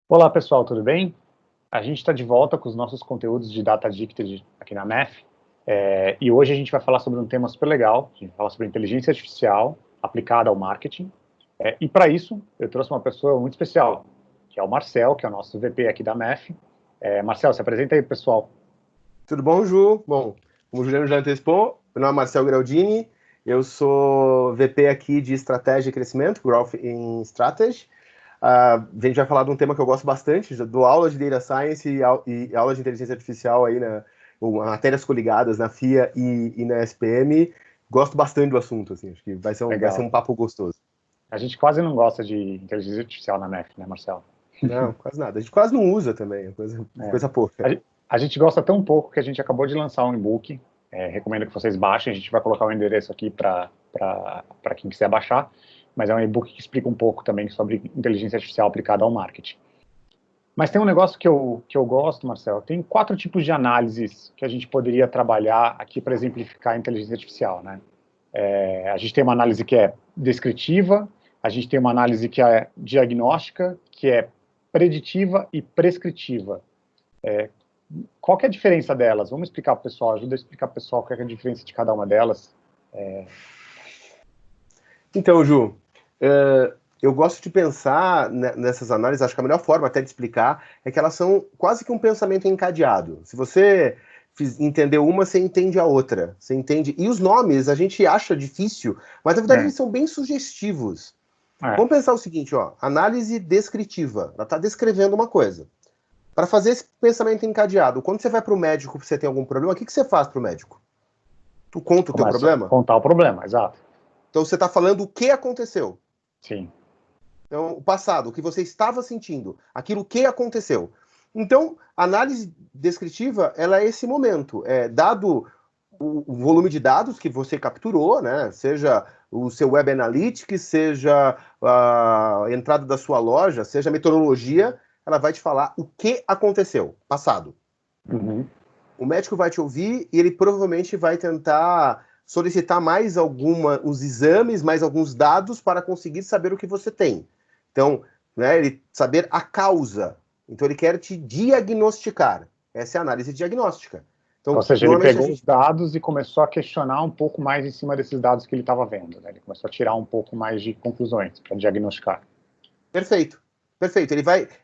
Olá pessoal, tudo bem? A gente está de volta com os nossos conteúdos de Data Addicted aqui na MEF, e hoje a gente vai falar sobre um tema super legal. A gente vai falar sobre inteligência artificial aplicada ao marketing, e para isso eu trouxe uma pessoa muito especial, que é o Marcel, que é o nosso VP aqui da MEF. Marcel, se apresenta aí pessoal. Tudo bom, Ju? Bom, como o Juliano já antecipou, meu nome é Marcel Graldini, eu sou VP aqui de Estratégia e Crescimento, Growth in Strategy. A gente vai falar de um tema que eu gosto bastante, dou aula de Data Science e aula de Inteligência Artificial aí matérias coligadas na FIA e na SPM. Gosto bastante do assunto, assim, acho que vai ser Legal. um papo gostoso. A gente quase não gosta de inteligência artificial na MEF, né, Marcel? Não, quase nada. A gente quase não usa também, É. coisa pouca. A gente gosta tão pouco que a gente acabou de lançar um e-book. Recomendo que vocês baixem. A gente vai colocar o endereço aqui para quem quiser baixar. Mas é um e-book que explica um pouco também sobre inteligência artificial aplicada ao marketing. Mas tem um negócio que eu gosto, Marcelo. Tem 4 tipos de análises que a gente poderia trabalhar aqui para exemplificar a inteligência artificial, né? A gente tem uma análise que é descritiva, a gente tem uma análise que é diagnóstica, que é preditiva e prescritiva. Qual que é a diferença delas? Vamos explicar para o pessoal, ajuda a explicar para o pessoal qual é a diferença de cada uma delas. Então, Ju, eu gosto de pensar nessas análises, acho que a melhor forma até de explicar é que elas são quase que um pensamento encadeado. Se você entendeu uma, você entende a outra. Você entende. E os nomes a gente acha difícil, mas na verdade eles são bem sugestivos. Vamos pensar o seguinte, ó, análise descritiva. Ela está descrevendo uma coisa. Para fazer esse pensamento encadeado, quando você vai para o médico, você tem algum problema, o que você faz para o médico? Tu conta o teu Começa a problema? contar o problema, exato. Então você está falando o que aconteceu. Sim. Então, o passado, o que você estava sentindo, aquilo que aconteceu. Então, a análise descritiva, ela é esse momento. Dado o volume de dados que você capturou, né, seja o seu Web Analytics, seja a entrada da sua loja, seja a metodologia, ela vai te falar o que aconteceu, passado. Uhum. O médico vai te ouvir e ele provavelmente vai tentar solicitar mais os exames, mais alguns dados para conseguir saber o que você tem. Então, né, ele saber a causa. Então, ele quer te diagnosticar. Essa é a análise diagnóstica. Então, Ou seja, ele normalmente pegou os dados e começou a questionar um pouco mais em cima desses dados que ele estava vendo, né? Ele começou a tirar um pouco mais de conclusões para diagnosticar. Perfeito. Perfeito.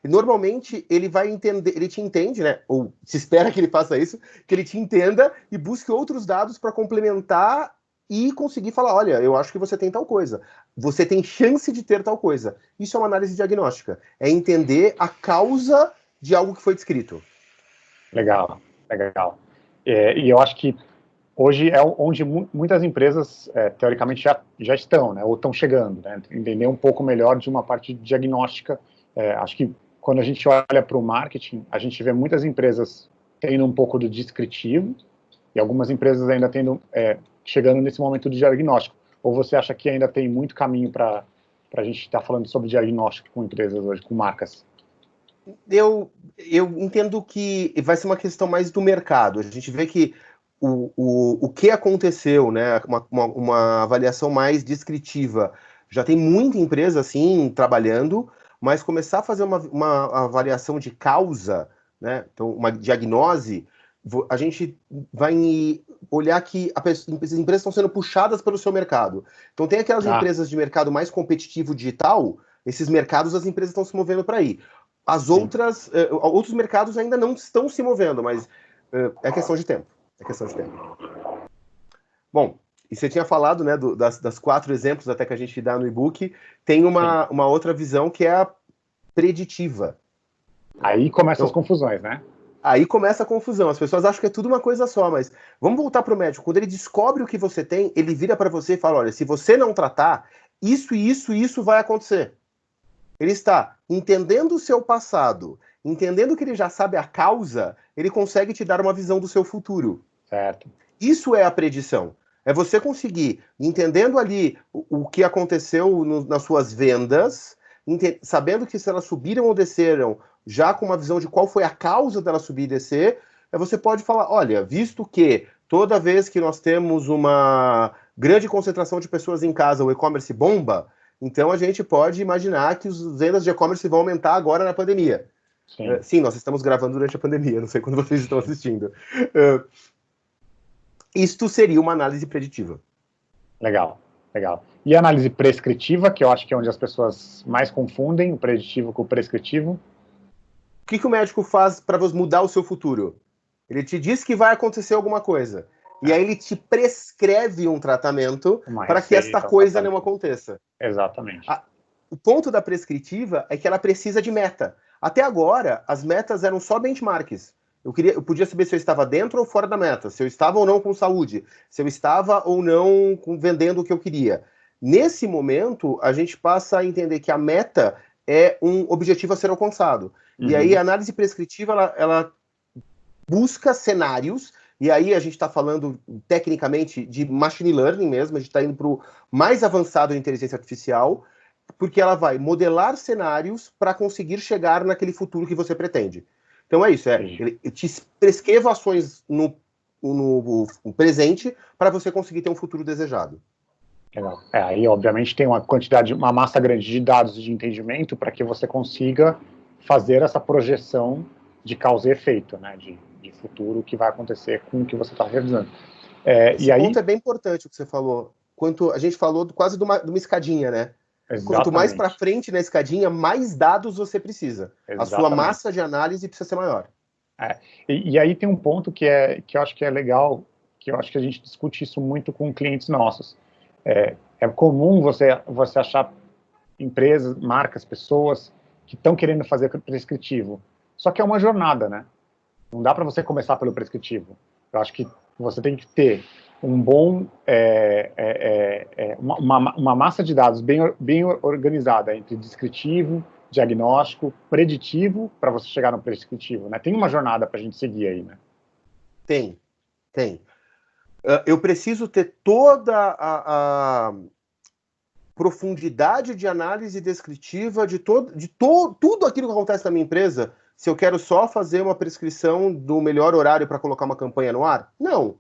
Normalmente, ele vai entender, ele te entende, né? Ou se espera que ele faça isso, que ele te entenda e busque outros dados para complementar e conseguir falar, olha, eu acho que você tem tal coisa. Você tem chance de ter tal coisa. Isso é uma análise diagnóstica. É entender a causa de algo que foi descrito. Legal, legal. E eu acho que hoje é onde muitas empresas, teoricamente, já estão, né, ou estão chegando, né, entender um pouco melhor de uma parte diagnóstica. Acho que quando a gente olha para o marketing, a gente vê muitas empresas tendo um pouco do descritivo e algumas empresas ainda chegando nesse momento do diagnóstico. Ou você acha que ainda tem muito caminho para a gente estar falando sobre diagnóstico com empresas hoje, com marcas? Eu entendo que vai ser uma questão mais do mercado. A gente vê que o que aconteceu, né? Uma avaliação mais descritiva. Já tem muita empresa assim trabalhando, mas começar a fazer uma avaliação de causa, né? Então, uma diagnose, a gente vai olhar que as empresas estão sendo puxadas pelo seu mercado. Então, tem aquelas empresas de mercado mais competitivo digital, esses mercados as empresas estão se movendo para aí. Outros mercados ainda não estão se movendo, mas é questão de tempo. É questão de tempo. Bom, e você tinha falado, né, das 4 exemplos até que a gente dá no e-book, tem uma outra visão que é a preditiva. Aí começam as confusões, né? Aí começa a confusão. As pessoas acham que é tudo uma coisa só, mas vamos voltar para o médico. Quando ele descobre o que você tem, ele vira para você e fala, olha, se você não tratar, isso e isso e isso vai acontecer. Ele está entendendo o seu passado, entendendo que ele já sabe a causa, ele consegue te dar uma visão do seu futuro. Certo. Isso é a predição. É você conseguir, entendendo ali o que aconteceu nas suas vendas, sabendo que se elas subiram ou desceram, já com uma visão de qual foi a causa dela subir e descer, você pode falar, olha, visto que toda vez que nós temos uma grande concentração de pessoas em casa, o e-commerce bomba, Então a gente pode imaginar que as vendas de e-commerce vão aumentar agora na pandemia. Sim. Sim, nós estamos gravando durante a pandemia, não sei quando vocês estão assistindo. Isto seria uma análise preditiva. Legal, legal. E a análise prescritiva, que eu acho que é onde as pessoas mais confundem o preditivo com o prescritivo? O que o médico faz para mudar o seu futuro? Ele te diz que vai acontecer alguma coisa. E aí ele te prescreve um tratamento para que esta coisa não aconteça. Exatamente. O ponto da prescritiva é que ela precisa de meta. Até agora, as metas eram só benchmarks. Eu podia saber se eu estava dentro ou fora da meta, se eu estava ou não com saúde, se eu estava ou não vendendo o que eu queria. Nesse momento, a gente passa a entender que a meta é um objetivo a ser alcançado. E aí a análise prescritiva, ela busca cenários, e aí a gente está falando tecnicamente de machine learning mesmo, a gente está indo para o mais avançado de inteligência artificial, porque ela vai modelar cenários para conseguir chegar naquele futuro que você pretende. Então é isso, ele te prescreva ações no presente para você conseguir ter um futuro desejado. Legal. Aí obviamente tem uma massa grande de dados de entendimento para que você consiga fazer essa projeção de causa e efeito, né, de futuro que vai acontecer com o que você está revisando. Esse ponto é bem importante o que você falou. A gente falou quase de uma escadinha, né? Exatamente. Quanto mais para frente na escadinha, mais dados você precisa. Exatamente. A sua massa de análise precisa ser maior. E aí tem um ponto que eu acho que é legal, que eu acho que a gente discute isso muito com clientes nossos. É comum você achar empresas, marcas, pessoas que estão querendo fazer prescritivo. Só que é uma jornada, né? Não dá para você começar pelo prescritivo. Eu acho que você tem que ter um bom, uma massa de dados bem organizada entre descritivo, diagnóstico, preditivo, para você chegar no prescritivo, né? Tem uma jornada para a gente seguir aí, né? Tem. Eu preciso ter toda a profundidade de análise descritiva de tudo aquilo que acontece na minha empresa, se eu quero só fazer uma prescrição do melhor horário para colocar uma campanha no ar? Não.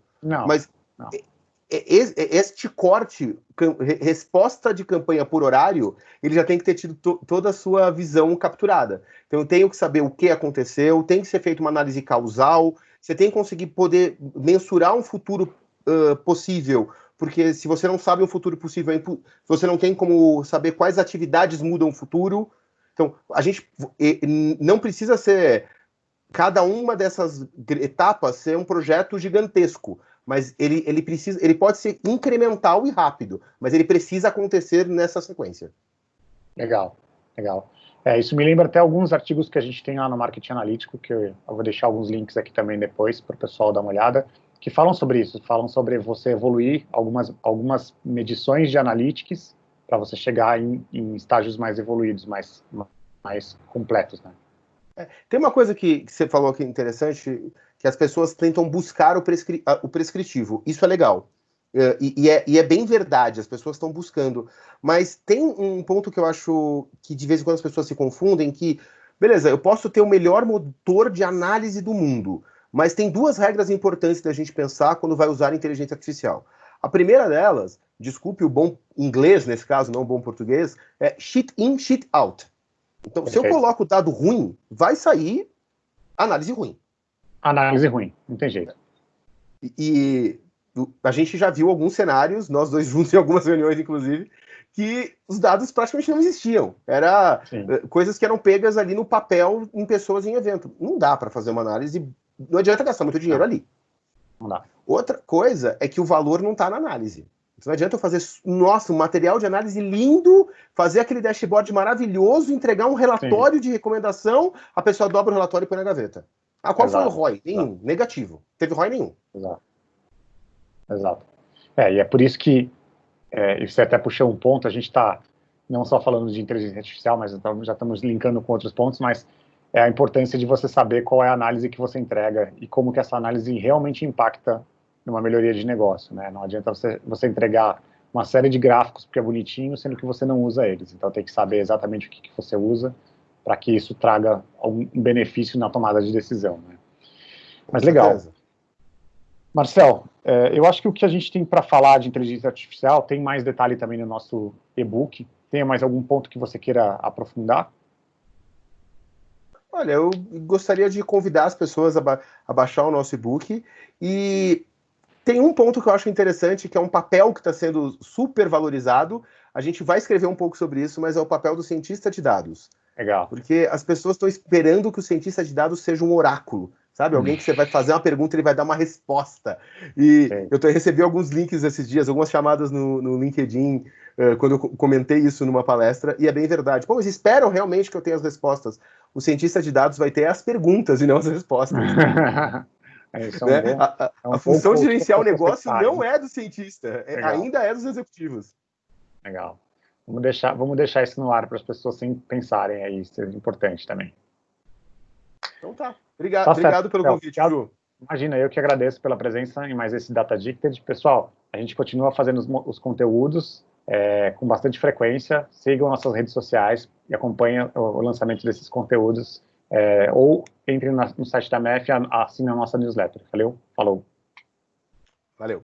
Mas este corte, resposta de campanha por horário, ele já tem que ter tido toda a sua visão capturada. Então eu tenho que saber o que aconteceu, tem que ser feita uma análise causal, você tem que conseguir poder mensurar um futuro possível, porque se você não sabe um futuro possível, você não tem como saber quais atividades mudam o futuro. Então, a gente não precisa ser cada uma dessas etapas ser um projeto gigantesco, mas ele pode ser incremental e rápido, mas ele precisa acontecer nessa sequência. Legal. Isso me lembra até alguns artigos que a gente tem lá no Marketing Analítico, que eu vou deixar alguns links aqui também depois para o pessoal dar uma olhada, que falam sobre isso, falam sobre você evoluir algumas medições de analytics para você chegar em estágios mais evoluídos, mais completos, né? Tem uma coisa que você falou aqui interessante, que as pessoas tentam buscar o prescritivo. Isso é legal. E é bem verdade, as pessoas estão buscando. Mas tem um ponto que eu acho que de vez em quando as pessoas se confundem, que, beleza, eu posso ter o melhor motor de análise do mundo, mas tem duas regras importantes da gente pensar quando vai usar inteligência artificial. A primeira delas, desculpe o bom inglês nesse caso, não o bom português, é shit in, shit out. Então, se eu coloco dado ruim, vai sair análise ruim. Análise ruim, não tem jeito. E a gente já viu alguns cenários, nós dois juntos em algumas reuniões, inclusive, que os dados praticamente não existiam. Era coisas que eram pegas ali no papel em pessoas em evento. Não dá para fazer uma análise, não adianta gastar muito dinheiro ali. Não dá. Outra coisa é que o valor não está na análise. Não adianta eu fazer, um material de análise lindo, fazer aquele dashboard maravilhoso, entregar um relatório de recomendação, a pessoa dobra o relatório e põe na gaveta. Qual foi o ROI? Nenhum. Negativo. Teve ROI nenhum. Exato. E é por isso que, você até puxou um ponto, a gente está não só falando de inteligência artificial, mas já estamos linkando com outros pontos, mas é a importância de você saber qual é a análise que você entrega e como que essa análise realmente impacta numa melhoria de negócio, né? Não adianta você entregar uma série de gráficos porque é bonitinho, sendo que você não usa eles. Então tem que saber exatamente o que você usa para que isso traga algum benefício na tomada de decisão, né? Mas legal. Marcel, eu acho que o que a gente tem para falar de inteligência artificial tem mais detalhe também no nosso e-book. tenha mais algum ponto que você queira aprofundar? Olha, eu gostaria de convidar as pessoas a baixar o nosso e-book, e tem um ponto que eu acho interessante, que é um papel que está sendo super valorizado. A gente vai escrever um pouco sobre isso, mas é o papel do cientista de dados. Legal. Porque as pessoas estão esperando que o cientista de dados seja um oráculo, sabe? Alguém que você vai fazer uma pergunta e ele vai dar uma resposta. E Sim. eu recebi alguns links esses dias, algumas chamadas no LinkedIn, quando eu comentei isso numa palestra, e é bem verdade. Pô, mas esperam realmente que eu tenha as respostas. O cientista de dados vai ter as perguntas e não as respostas. Isso é um Né? bom, é um A bom função de coach que as gerenciar o pessoas têm que negócio estar, não hein? é do cientista, Legal, ainda é dos executivos. legal. Vamos deixar isso no ar para as pessoas pensarem aí, isso é importante também. Então tá. Tá certo, Obrigado pelo Rafael. convite, Ju. Imagina, eu que agradeço pela presença em mais esse Data Dicted. Pessoal, a gente continua fazendo os conteúdos com bastante frequência. Sigam nossas redes sociais e acompanhem o lançamento desses conteúdos. Ou entrem no site da MEF e assinem a nossa newsletter. Valeu? Falou! Valeu.